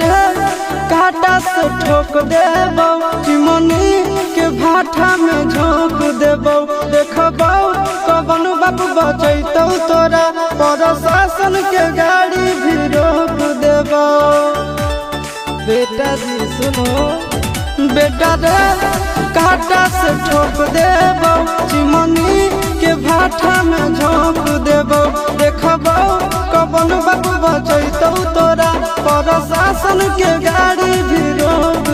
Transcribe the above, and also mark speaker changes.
Speaker 1: रे काटा से ठोक देबो चिमनी के भाटा में झोंक देबो देखबो कवन बाप बचैतौ तोरा प्रशासन के गाड़ी भी रोक देबो। बेटा जी सुनो बेटा रे काटा से ठोक देबो चिमनी के भाटा में झोंक देबो देखबो कवन बाप बचैतौ तोरा प्रशासन के गाड़ी भी रोक